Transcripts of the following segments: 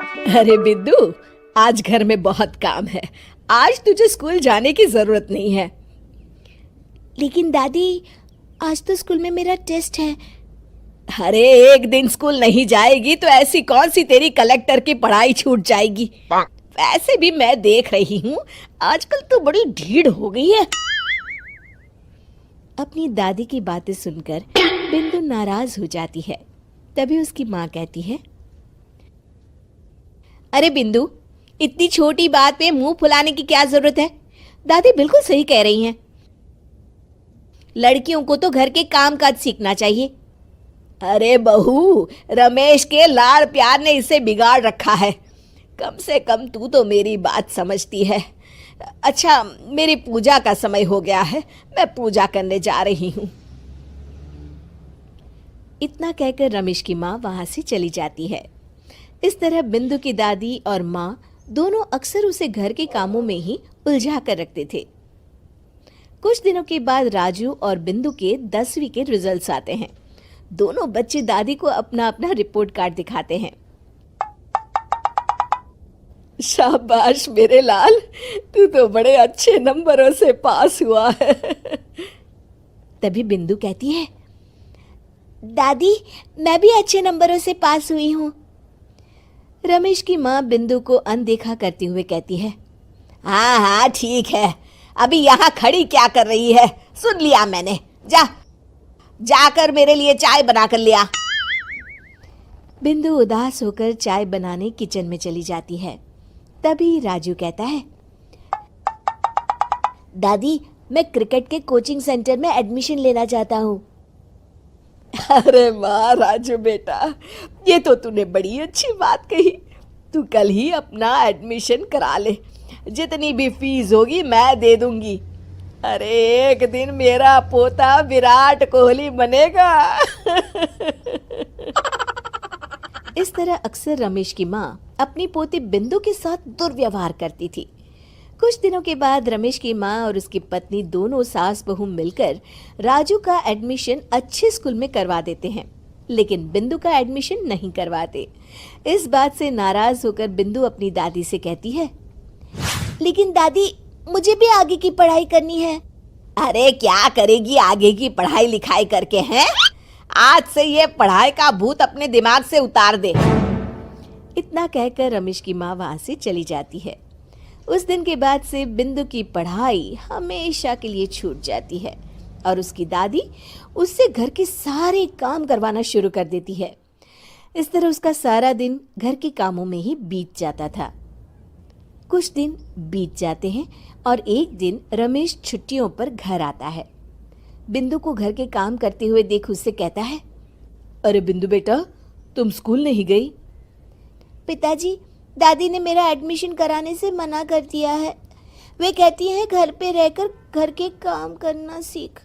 अरे बिंदु, आज घर में बहुत काम है। आज तुझे स्कूल जाने की जरूरत नहीं है। लेकिन दादी, आज तो स्कूल में मेरा टेस्ट है। अरे एक दिन स्कूल नहीं जाएगी तो ऐसी कौन सी तेरी कलेक्टर की पढ़ाई छूट जाएगी। वैसे भी मैं देख रही हूँ आजकल तो बड़ी ढीठ हो गई है। अपनी दादी की बातें सुनकर बिंदु नाराज हो जाती है। तभी उसकी माँ कहती है, अरे बिंदु, इतनी छोटी बात पे मुंह फुलाने की क्या जरूरत है। दादी बिल्कुल सही कह रही हैं। लड़कियों को तो घर के काम काज सीखना चाहिए। अरे बहू, रमेश के लाड़ प्यार ने इसे बिगाड़ रखा है। कम से कम तू तो मेरी बात समझती है। अच्छा, मेरी पूजा का समय हो गया है, मैं पूजा करने जा रही हूँ। इतना कहकर रमेश की माँ वहां से चली जाती है। इस तरह बिंदु की दादी और माँ दोनों अक्सर उसे घर के कामों में ही उलझा कर रखते थे। कुछ दिनों के बाद राजू और बिंदु के 10वीं के रिजल्ट्स आते हैं। दोनों बच्चे दादी को अपना अपना रिपोर्ट कार्ड दिखाते हैं। शाबाश मेरे लाल, तू तो बड़े अच्छे नंबरों से पास हुआ है। तभी बिंदु कहती है, दादी मैं भी अच्छे नंबरों से पास हुई हूँ। रमेश की माँ बिंदु को अनदेखा करते हुए कहती है, हाँ हाँ ठीक है, अभी यहाँ खड़ी क्या कर रही है, सुन लिया मैंने। जाकर मेरे लिए चाय बना कर लिया। बिंदु उदास होकर चाय बनाने किचन में चली जाती है। तभी राजू कहता है, दादी मैं क्रिकेट के कोचिंग सेंटर में एडमिशन लेना चाहता हूँ। अरे वाह राजू बेटा, ये तो तूने बड़ी अच्छी बात कही। तू कल ही अपना एडमिशन करा ले, जितनी भी फीस होगी मैं दे दूंगी। अरे एक दिन मेरा पोता विराट कोहली बनेगा। इस तरह अक्सर रमेश की माँ अपनी पोती बिंदु के साथ दुर्व्यवहार करती थी। कुछ दिनों के बाद रमेश की माँ और उसकी पत्नी दोनों सास बहू मिलकर राजू का एडमिशन अच्छे स्कूल में करवा देते हैं, लेकिन बिंदु का एडमिशन नहीं करवाते। इस बात से नाराज होकर बिंदु अपनी दादी से कहती है, लेकिन दादी मुझे भी आगे की पढ़ाई करनी है। अरे क्या करेगी आगे की पढ़ाई लिखाई करके, हैं? आज से ये पढ़ाई का भूत अपने दिमाग से उतार दे। इतना कहकर रमेश की माँ वहां से चली जाती है। उस दिन के बाद से बिंदु की पढ़ाई हमेशा के लिए छूट जाती है और उसकी दादी उससे घर के सारे काम करवाना शुरू कर देती है। इस तरह उसका सारा दिन घर के कामों में ही बीत जाता था। कुछ दिन बीत जाते हैं और एक दिन रमेश छुट्टियों पर घर आता है। बिंदु को घर के काम करते हुए देख उससे कहता है, अरे बिंदु बेटा, तुम स्कूल नहीं गई? पिताजी, दादी ने मेरा एडमिशन कराने से मना कर दिया है। वे कहती हैं घर पे रहकर घर के काम करना सीख।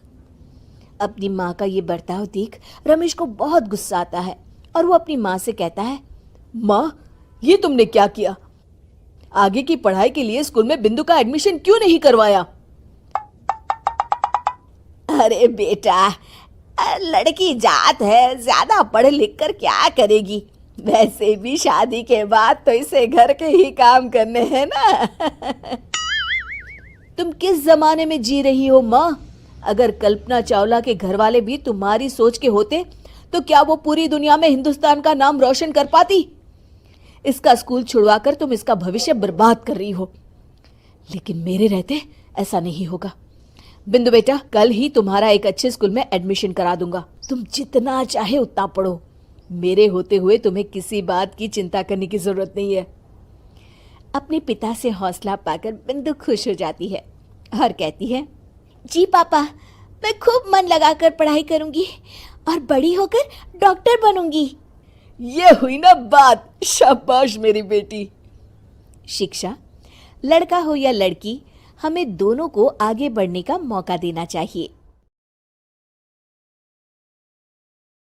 अपनी माँ का ये बर्ताव देख रमेश को बहुत गुस्सा आता है और वो अपनी माँ से कहता है, माँ ये तुमने क्या किया? आगे की पढ़ाई के लिए स्कूल में बिंदु का एडमिशन क्यों नहीं करवाया? अरे बेटा, लड़की जात है, ज्यादा पढ़ लिख कर क्या करेगी? वैसे भी शादी के बाद तो इसे घर के ही काम करने हैं ना। तुम किस जमाने में जी रही हो माँ? अगर कल्पना चावला के घर वाले भी तुम्हारी सोच के होते तो क्या वो पूरी दुनिया में हिंदुस्तान का नाम रोशन कर पाती? इसका स्कूल छुड़वाकर तुम इसका भविष्य बर्बाद कर रही हो, लेकिन मेरे रहते ऐसा नहीं होगा। बिंदु बेटा, कल ही तुम्हारा एक अच्छे स्कूल में एडमिशन करा दूंगा। तुम जितना चाहे उतना पढ़ो। मेरे होते हुए तुम्हें किसी बात की चिंता करने की जरूरत नहीं है। अपने पिता से हौसला पाकर बिंदु खुश हो जाती है और कहती है, जी पापा, मैं खूब मन लगाकर पढ़ाई करूंगी और बड़ी होकर डॉक्टर बनूंगी। ये हुई ना बात, शाबाश मेरी बेटी। शिक्षा, लड़का हो या लड़की, हमें दोनों को आगे बढ़ने का मौका देना चाहिए।